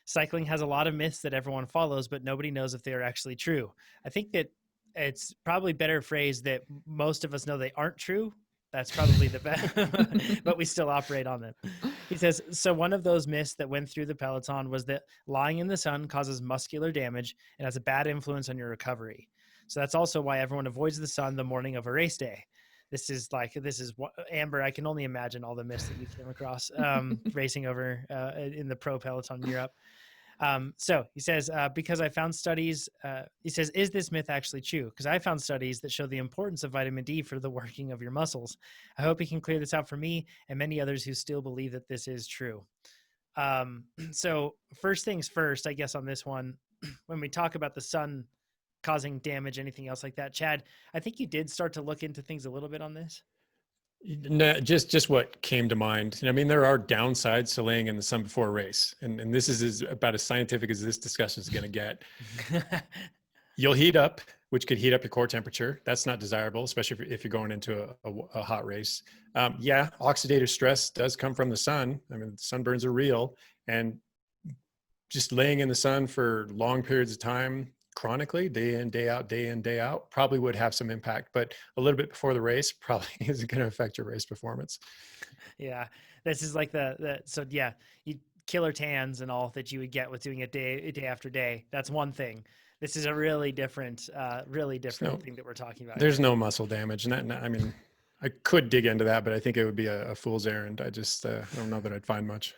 Cycling has a lot of myths that everyone follows, but nobody knows if they are actually true. I think that it's probably better phrased that most of us know they aren't true. That's probably the best, but we still operate on them. He says, so one of those myths that went through the peloton was that lying in the sun causes muscular damage and has a bad influence on your recovery. So that's also why everyone avoids the sun the morning of a race day. This is what, Amber, I can only imagine all the myths that you came across racing over in the pro peloton in Europe. So he says, because I found studies, he says, is this myth actually true? Because I found studies that show the importance of vitamin D for the working of your muscles. I hope he can clear this out for me and many others who still believe that this is true. So first things first, I guess on this one, when we talk about the sun causing damage, anything else like that, Chad, I think you did start to look into things a little bit on this. No, just what came to mind. I mean, there are downsides to laying in the sun before a race. And this is about as scientific as this discussion is going to get. You'll heat up, which could heat up your core temperature. That's not desirable, especially if you're going into a hot race. Yeah, oxidative stress does come from the sun. I mean, sunburns are real. And just laying in the sun for long periods of time, chronically, day in, day out, probably would have some impact, but a little bit before the race probably isn't going to affect your race performance. Yeah, this is like so yeah, you killer tans and all that you would get with doing it day after day. That's one thing. This is a really different thing that we're talking about. There's no muscle damage. I mean, I could dig into that, but I think it would be a fool's errand. I don't know that I'd find much.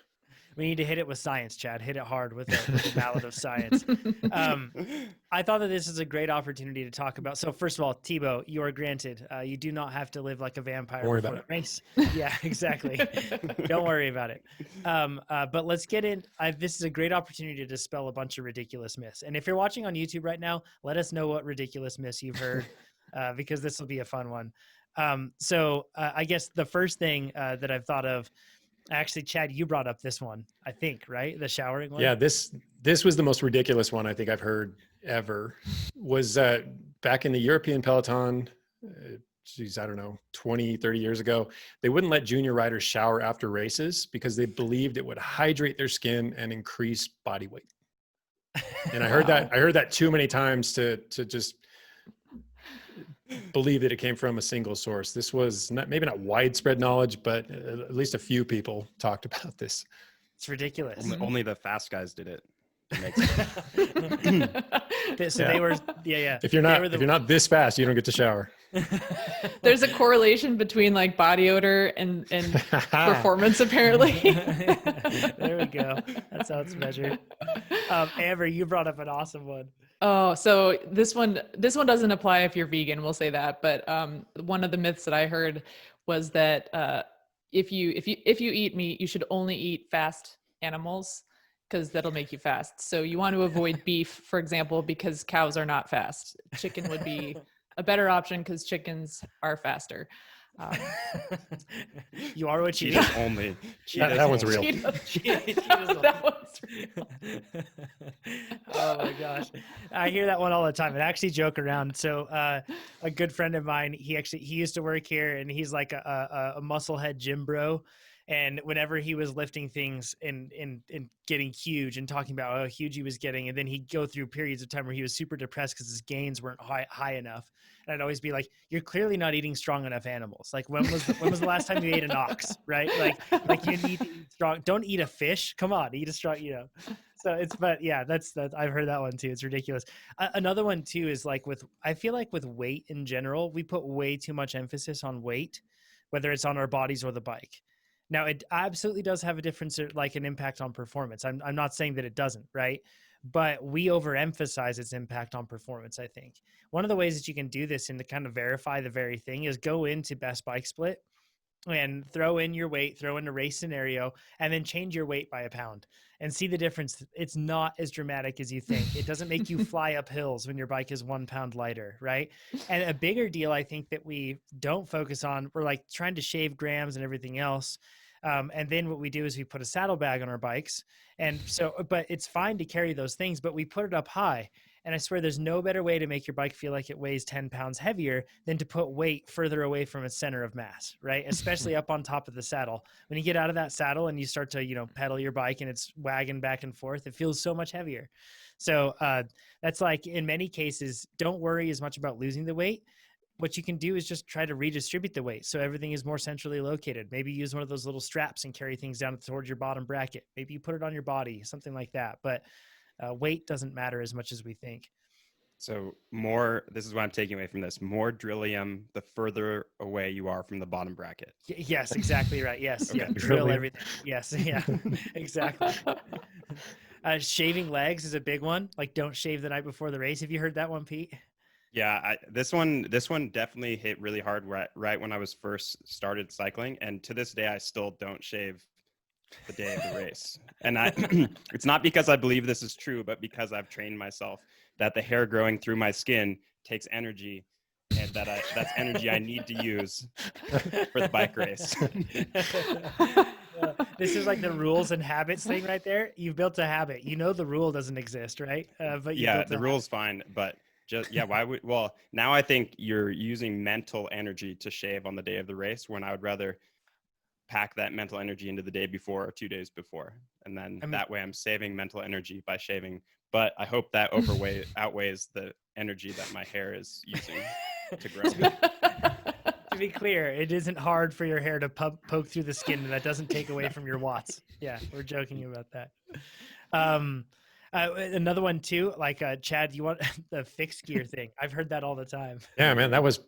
We need to hit it with science, Chad. Hit it hard with the mallet of science. I thought that this is a great opportunity to talk about. So first of all, Thibaut, you are granted. You do not have to live like a vampire before the race. Yeah, exactly. Don't worry about it. But let's get in. This is a great opportunity to dispel a bunch of ridiculous myths. And if you're watching on YouTube right now, let us know what ridiculous myths you've heard, because this will be a fun one. So I guess the first thing that I've thought of, actually, Chad, you brought up this one, I think, right? The showering one. Yeah, this was the most ridiculous one I think I've heard ever. Was back in the European peloton, I don't know, 20, 30 years ago, they wouldn't let junior riders shower after races because they believed it would hydrate their skin and increase body weight. And I heard that too many times to just believe that it came from a single source. This was maybe not widespread knowledge, but at least a few people talked about this. It's ridiculous. Only the fast guys did it. They were, yeah. If you're not this fast, you don't get to shower. There's a correlation between like body odor and performance, apparently. There we go. That's how it's measured. Amber, you brought up an awesome one. Oh, so this one doesn't apply if you're vegan, we'll say that. But one of the myths that I heard was that if you eat meat, you should only eat fast animals because that'll make you fast. So you want to avoid beef, for example, because cows are not fast. Chicken would be a better option because chickens are faster. You are what you eat. Only. That one's real. That one's real. Oh my gosh. I hear that one all the time and actually joke around. So a good friend of mine, he used to work here and he's like a musclehead gym bro. And whenever he was lifting things and getting huge and talking about how huge he was getting, and then he'd go through periods of time where he was super depressed because his gains weren't high enough. And I'd always be like, "You're clearly not eating strong enough animals. Like when was the last time you ate an ox, right? Like you need to eat strong. Don't eat a fish. Come on, eat a strong. So but yeah, that's I've heard that one too. It's ridiculous. Another one too is like I feel like with weight in general, we put way too much emphasis on weight, whether it's on our bodies or the bike. Now, it absolutely does have a difference, like an impact on performance. I'm not saying that it doesn't, right? But we overemphasize its impact on performance, I think. One of the ways that you can do this and to kind of verify the very thing is go into Best Bike Split and throw in your weight, throw in a race scenario, and then change your weight by a pound and see the difference. It's not as dramatic as you think. It doesn't make you fly up hills when your bike is 1 pound lighter, right? And a bigger deal, I think, that we don't focus on, we're like trying to shave grams and everything else. And then what we do is we put a saddlebag on our bikes. And so, but it's fine to carry those things, but we put it up high. And I swear there's no better way to make your bike feel like it weighs 10 pounds heavier than to put weight further away from its center of mass, right? Especially up on top of the saddle. When you get out of that saddle and you start to, pedal your bike and it's wagging back and forth, it feels so much heavier. So that's like, in many cases, don't worry as much about losing the weight. What you can do is just try to redistribute the weight so everything is more centrally located. Maybe use one of those little straps and carry things down towards your bottom bracket. Maybe you put it on your body, something like that. But weight doesn't matter as much as we think. So this is what I'm taking away from this, more drillium the further away you are from the bottom bracket. Yes, exactly right. Yes. Okay. Yeah. Drill everything. Yes. Yeah, exactly. Shaving legs is a big one. Like, don't shave the night before the race. Have you heard that one, Pete? Yeah, this one definitely hit really hard right when I was first started cycling, and to this day I still don't shave the day of the race. And it's not because I believe this is true, but because I've trained myself that the hair growing through my skin takes energy, and that's energy I need to use for the bike race. This is like the rules and habits thing right there. You've built a habit. The rule doesn't exist, right? But yeah, the rule's fine, but now I think you're using mental energy to shave on the day of the race, when I would rather pack that mental energy into the day before or 2 days before. And then that way I'm saving mental energy by shaving. But I hope that outweighs the energy that my hair is using to grow. To be clear, it isn't hard for your hair to poke through the skin, and that doesn't take away from your watts. Yeah, we're joking about that. Another one too, like Chad, you want the fixed gear thing? I've heard that all the time. Yeah, man, that was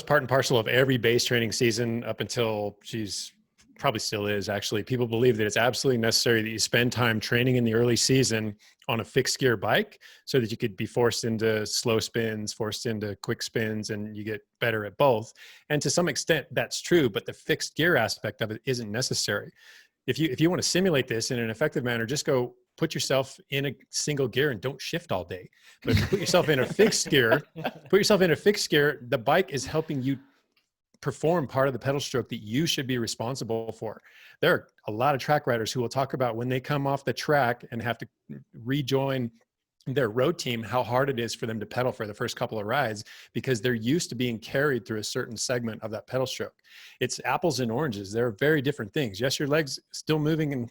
part and parcel of every base training season up until probably still is actually. People believe that it's absolutely necessary that you spend time training in the early season on a fixed gear bike so that you could be forced into slow spins, forced into quick spins, and you get better at both. And to some extent that's true, but the fixed gear aspect of it isn't necessary. If you want to simulate this in an effective manner, just go put yourself in a single gear and don't shift all day. But if you put yourself in a fixed gear, the bike is helping you perform part of the pedal stroke that you should be responsible for. There are a lot of track riders who will talk about when they come off the track and have to rejoin their road team, how hard it is for them to pedal for the first couple of rides, because they're used to being carried through a certain segment of that pedal stroke. It's apples and oranges. They're very different things. Yes, your legs are still moving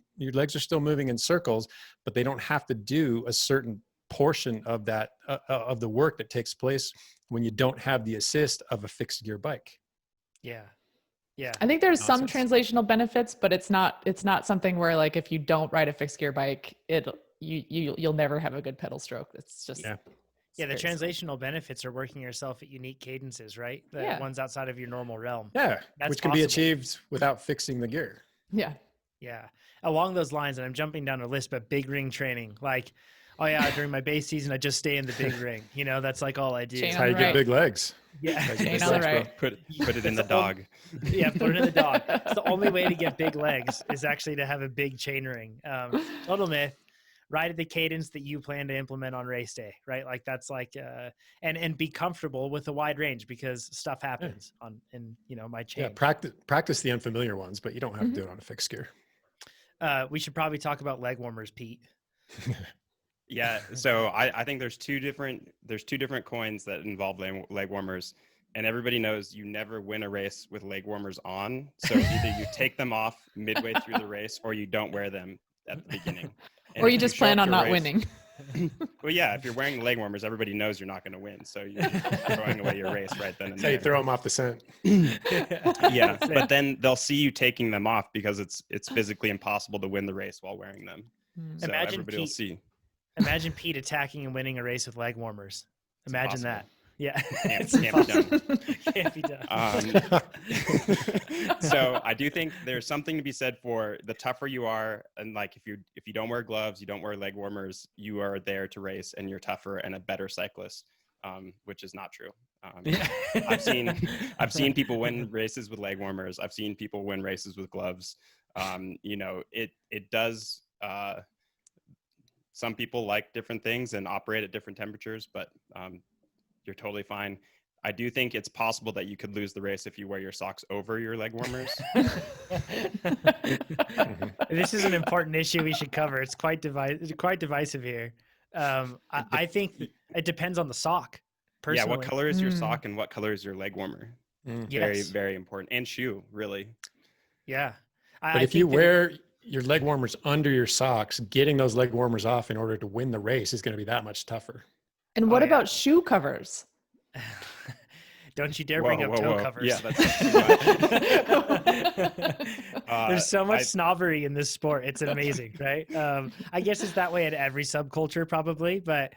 in circles, but they don't have to do a certain portion of that of the work that takes place when you don't have the assist of a fixed gear bike. Yeah. Yeah. I think there's some translational benefits, but it's not something where, like, if you don't ride a fixed gear bike, you'll never have a good pedal stroke. It's just the translational benefits are working yourself at unique cadences, right? The ones outside of your normal realm. Yeah, which can be achieved without fixing the gear. Yeah. Yeah. Along those lines, and I'm jumping down a list, but big ring training, like, oh yeah, during my base season, I just stay in the big ring. That's like all I do. Chain That's how you get big legs. Yeah. Chain on the right. Put it in the dog. Yeah, put it in the dog. It's the only way to get big legs is actually to have a big chain ring. Total myth. Ride at the cadence that you plan to implement on race day, right? Like, that's like, and be comfortable with a wide range, because stuff happens in my chain. Yeah, practice the unfamiliar ones, but you don't have to do it on a fixed gear. We should probably talk about leg warmers, Pete. Yeah, so I think there's two different coins that involve leg warmers, and everybody knows you never win a race with leg warmers on. So either you take them off midway through the race, or you don't wear them at the beginning. Or you just plan on not winning. Well, yeah, if you're wearing leg warmers, everybody knows you're not going to win. So you're throwing away your race right then and there. So you throw them off the scent. Yeah, but then they'll see you taking them off because it's physically impossible to win the race while wearing them. So everybody will see. Imagine Pete attacking and winning a race with leg warmers. Imagine that. Yeah. Can't be done. Can't be done. So I do think there's something to be said for the tougher you are, and like if you don't wear gloves, you don't wear leg warmers, you are there to race and you're tougher and a better cyclist, which is not true. I've seen people win races with leg warmers. I've seen people win races with gloves. It does. Some people like different things and operate at different temperatures, but you're totally fine. I do think it's possible that you could lose the race if you wear your socks over your leg warmers. This is an important issue we should cover. It's quite divisive here. I think it depends on the sock. Personally. Yeah, what color is your sock and what color is your leg warmer? Very, Yes. very important. And shoe, really. Yeah. But if you wear your leg warmers under your socks, getting those leg warmers off in order to win the race is going to be that much tougher. And what about shoe covers? Don't you dare bring up toe covers. Yeah, that's too much. There's so much snobbery in this sport. It's amazing, right? I guess it's that way in every subculture probably, but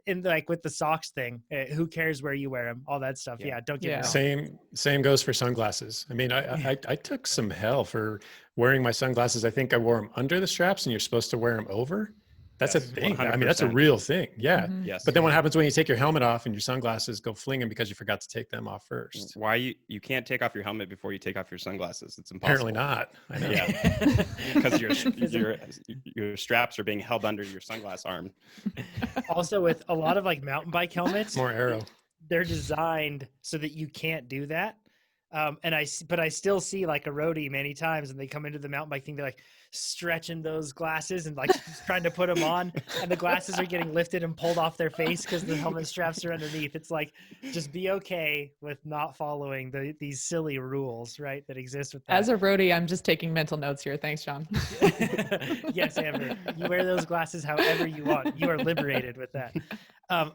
in like with the socks thing, who cares where you wear them, all that stuff. Yeah, don't get me wrong. Same goes for sunglasses. I mean, I took some hell for wearing my sunglasses. I think I wore them under the straps, and you're supposed to wear them over. That's a thing. 100%. I mean, that's a real thing. Yeah. Yes. But then what happens when you take your helmet off and your sunglasses go flinging because you forgot to take them off first? Why you can't take off your helmet before you take off your sunglasses? It's impossible. Apparently not. I know. Yeah. Because your straps are being held under your sunglass arm. Also, with a lot of like mountain bike helmets, more aero. They're designed so that you can't do that. But I still see like a roadie many times, and they come into the mountain bike thing. They're like stretching those glasses and like trying to put them on, and the glasses are getting lifted and pulled off their face because the helmet straps are underneath. It's like, just be okay with not following these silly rules, right? That exist with that. As a roadie, I'm just taking mental notes here. Thanks, John. Yes, Amber, you wear those glasses however you want. You are liberated with that.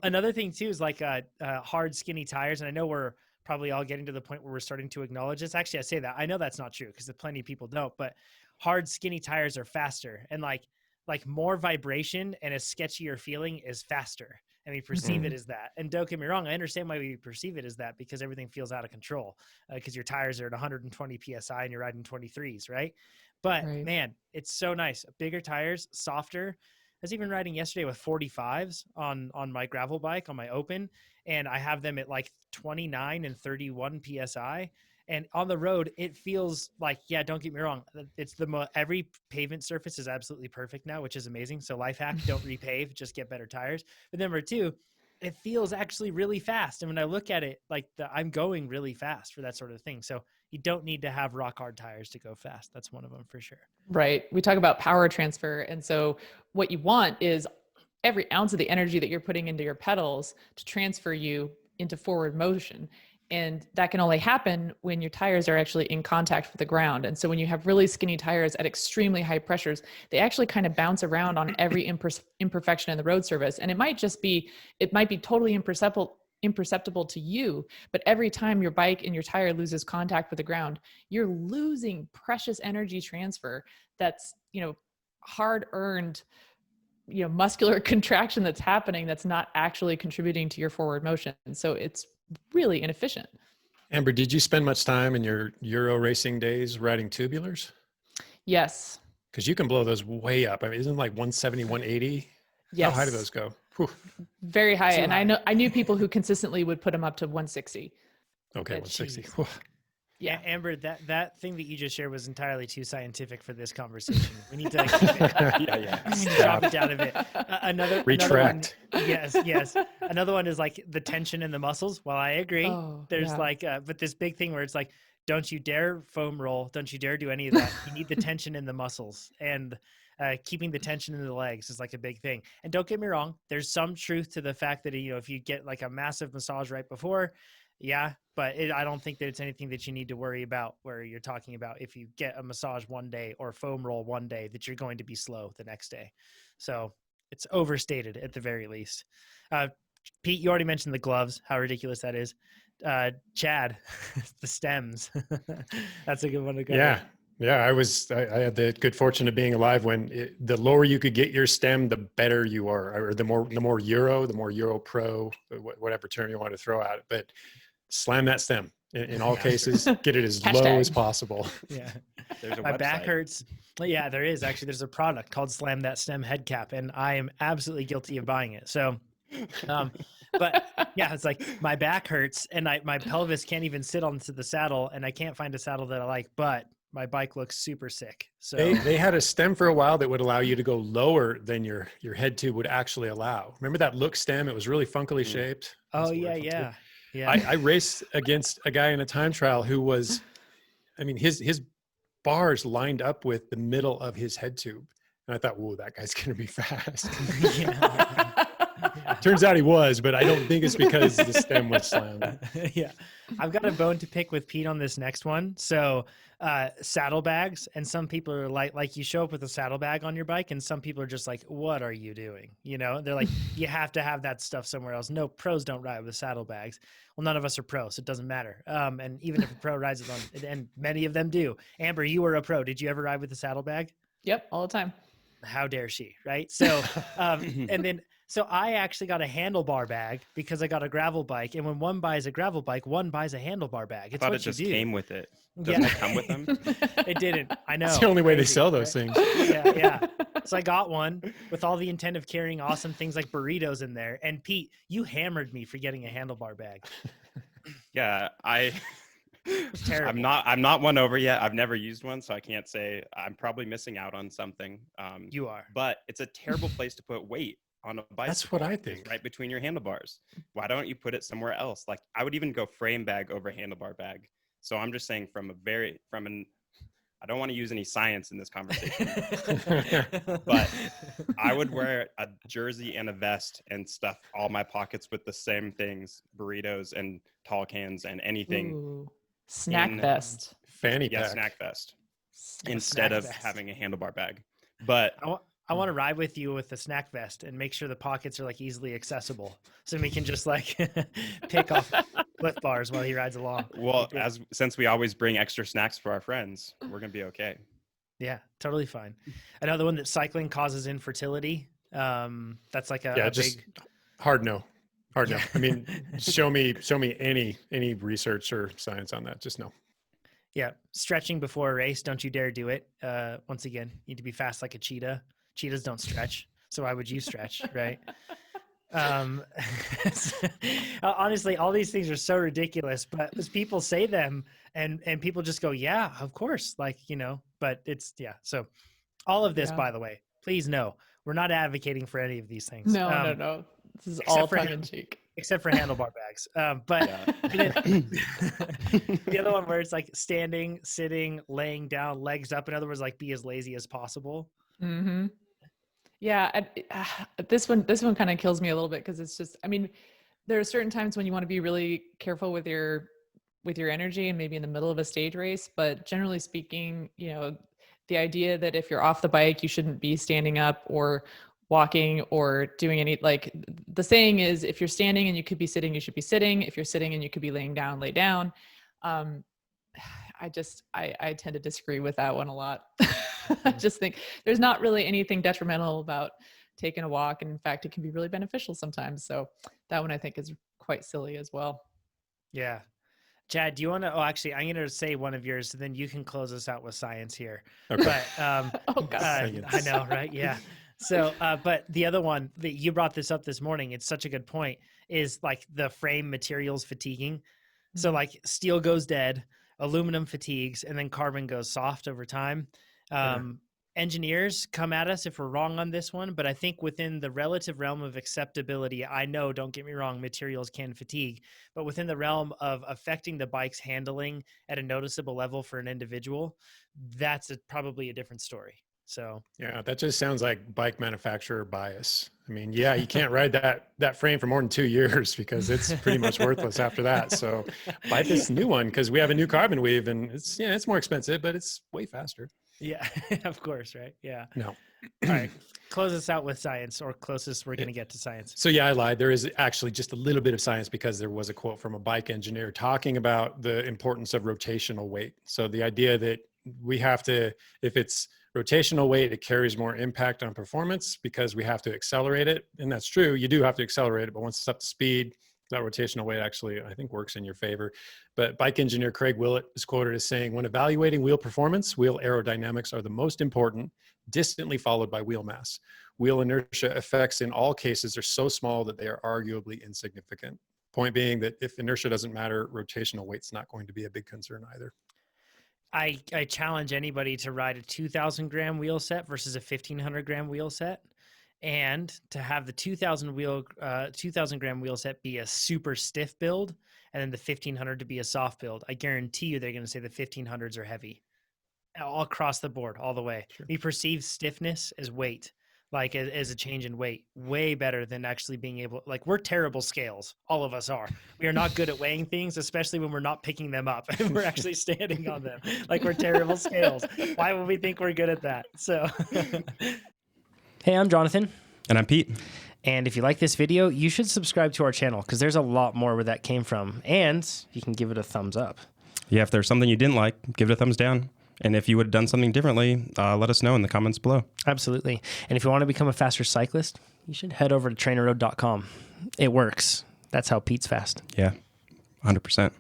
Another thing too is like hard, skinny tires, and I know we're probably all getting to the point where we're starting to acknowledge this. Actually, I say that. I know that's not true because plenty of people don't, but hard, skinny tires are faster, and like more vibration and a sketchier feeling is faster. And we perceive it as that. And don't get me wrong, I understand why we perceive it as that, because everything feels out of control because your tires are at 120 PSI and you're riding 23s, right? But man, it's so nice. Bigger tires, softer. I was even riding yesterday with 45s on my gravel bike on my open, and I have them at like 29 and 31 PSI. And on the road, it feels like, yeah, don't get me wrong. It's every pavement surface is absolutely perfect now, which is amazing. So life hack, don't repave, just get better tires. But number two, it feels actually really fast. And when I look at it, like I'm going really fast for that sort of thing. So you don't need to have rock hard tires to go fast. That's one of them for sure. Right. We talk about power transfer. And so what you want is every ounce of the energy that you're putting into your pedals to transfer you into forward motion. And that can only happen when your tires are actually in contact with the ground. And so when you have really skinny tires at extremely high pressures, they actually kind of bounce around on every imperfection in the road surface. And it might be totally imperceptible to you, but every time your bike and your tire loses contact with the ground, you're losing precious energy transfer that's, hard earned, muscular contraction that's happening that's not actually contributing to your forward motion. So it's really inefficient. Amber, did you spend much time in your Euro racing days riding tubulars? Yes. Because you can blow those way up. I mean, isn't it like 170, 180? Yes. How high do those go? Whew. Very high. And I knew people who consistently would put them up to 160. Okay, 160. Yeah, Amber, that thing that you just shared was entirely too scientific for this conversation. We need to keep it. Drop it down a bit. Retract. Another one, yes. Another one is like the tension in the muscles. Well, I agree. There's but this big thing where it's like, don't you dare foam roll. Don't you dare do any of that. You need the tension in the muscles, and keeping the tension in the legs is like a big thing. And don't get me wrong, there's some truth to the fact that, if you get like a massive massage right before, yeah, but I don't think that it's anything that you need to worry about where you're talking about if you get a massage one day or foam roll one day that you're going to be slow the next day. So it's overstated at the very least. Pete, you already mentioned the gloves, how ridiculous that is. Chad, the stems. That's a good one to go. Yeah. Yeah, I had the good fortune of being alive when the lower you could get your stem, the better you are, or the more Euro Pro, whatever term you want to throw at it. But slam that stem in all cases. Get it as low as possible. Yeah, there's a my website. back hurts. Yeah, there is actually. There's a product called Slam That Stem Head Cap, and I am absolutely guilty of buying it. So. But yeah, it's like my back hurts and my pelvis can't even sit onto the saddle, and I can't find a saddle that I like, but my bike looks super sick. So they had a stem for a while that would allow you to go lower than your head tube would actually allow. Remember that look stem? It was really funkily shaped. Oh yeah. I raced against a guy in a time trial who was, his bars lined up with the middle of his head tube. And I thought, whoa, that guy's going to be fast. Yeah. Turns out he was, but I don't think it's because the stem was slammed. Yeah. I've got a bone to pick with Pete on this next one. So saddlebags, and some people are like you show up with a saddlebag on your bike, and some people are just like, what are you doing? You know, they're like, you have to have that stuff somewhere else. No, pros don't ride with saddlebags. Well, none of us are pros, so it doesn't matter. And even if a pro rides it on, and many of them do. Amber, you were a pro. Did you ever ride with a saddlebag? Yep, all the time. How dare she, right? So and then so I actually got a handlebar bag because I got a gravel bike, and when one buys a gravel bike, one buys a handlebar bag. I It's thought what it just you do. came with it. Doesn't it come with them? It didn't. I know. It's the only way they Crazy, sell those right? things. Yeah. So I got one with all the intent of carrying awesome things like burritos in there. And Pete, you hammered me for getting a handlebar bag. Yeah, It's terrible. I'm not one over yet. I've never used one, so I can't say. I'm probably missing out on something. You are. But it's a terrible place to put weight on a bicycle. That's what I is think. right between your handlebars. Why don't you put it somewhere else? Like I would even go frame bag over handlebar bag. So I'm just saying I don't want to use any science in this conversation, but I would wear a jersey and a vest and stuff all my pockets with the same things, burritos and tall cans and anything. Ooh. Snack in- vest. Fanny Yeah, pack. snack vest A instead snack of vest. having a handlebar bag. But I want to ride with you with the snack vest and make sure the pockets are like easily accessible, so we can just like pick off Cliff bars while he rides along. well, since we always bring extra snacks for our friends, we're gonna be okay. Yeah, totally fine. Another one that cycling causes infertility. That's like a just big. hard no. Hard no. Yeah. I mean, show me any research or science on that. Just no. Yeah, stretching before a race. Don't you dare do it. Once again, you need to be fast like a cheetah. Cheetahs don't stretch, so why would you stretch, right? Honestly, all these things are so ridiculous, but as people say them, and people just go, yeah, of course, like, you know. But it's so all of this, Yeah. by the way, please know we're not advocating for any of these things. No. This is except all for tongue in cheek. except for handlebar bags. But the other one where it's like standing, sitting, laying down, legs up. In other words, like be as lazy as possible. Mm-hmm. Yeah, this one kind of kills me a little bit because it's just, I mean, there are certain times when you want to be really careful with your energy and maybe in the middle of a stage race, but generally speaking, you know, the idea that if you're off the bike, you shouldn't be standing up or walking or doing any, like the saying is, if you're standing and you could be sitting, you should be sitting. If you're sitting and you could be laying down, lay down. I tend to disagree with that one a lot. I just think there's not really anything detrimental about taking a walk. And in fact, it can be really beneficial sometimes. So that one I think is quite silly as well. Yeah. Chad, do you want to? Oh, actually, I'm going to say one of yours, so then you can close us out with science here. Okay. But Oh, God. I know, right? Yeah. So, but the other one that you brought this up this morning, it's such a good point, is like the frame materials fatiguing. So like steel goes dead, aluminum fatigues, and then carbon goes soft over time. Engineers come at us if we're wrong on this one, but I think within the relative realm of acceptability, I know, don't get me wrong, materials can fatigue, but within the realm of affecting the bike's handling at a noticeable level for an individual, that's probably a different story. So yeah, that just sounds like bike manufacturer bias. I mean, yeah, you can't ride that frame for more than 2 years because it's pretty much worthless after that. So buy this new one because we have a new carbon weave, and it's more expensive, but it's way faster. yeah, of course, right? Yeah. No. All right. Close us out with science, or closest we're going to get to science. So yeah, I lied. There is actually just a little bit of science because there was a quote from a bike engineer talking about the importance of rotational weight. So the idea that we have to, if it's rotational weight, it carries more impact on performance because we have to accelerate it. And that's true. You do have to accelerate it, but once it's up to speed, that rotational weight actually, I think, works in your favor. But bike engineer Craig Willett is quoted as saying, when evaluating wheel performance, wheel aerodynamics are the most important, distantly followed by wheel mass. Wheel inertia effects in all cases are so small that they are arguably insignificant. Point being that if inertia doesn't matter, rotational weight's not going to be a big concern either. I challenge anybody to ride a 2,000 gram wheel set versus a 1,500 gram wheel set, and to have the 2,000 gram wheel set be a super stiff build, and then the 1,500 to be a soft build. I guarantee you they're going to say the 1,500s are heavy. all across the board, all the way. Sure. We perceive stiffness as weight, like as a change in weight, way better than actually being able, like we're terrible scales. All of us are. We are not good at weighing things, especially when we're not picking them up and we're actually standing on them. Like we're terrible scales. Why would we think we're good at that? So, hey, I'm Jonathan. And I'm Pete. And if you like this video, you should subscribe to our channel because there's a lot more where that came from. And you can give it a thumbs up. Yeah, if there's something you didn't like, give it a thumbs down. And if you would have done something differently, let us know in the comments below. Absolutely. And if you want to become a faster cyclist, you should head over to TrainerRoad.com. It works. That's how Pete's fast. Yeah, 100%.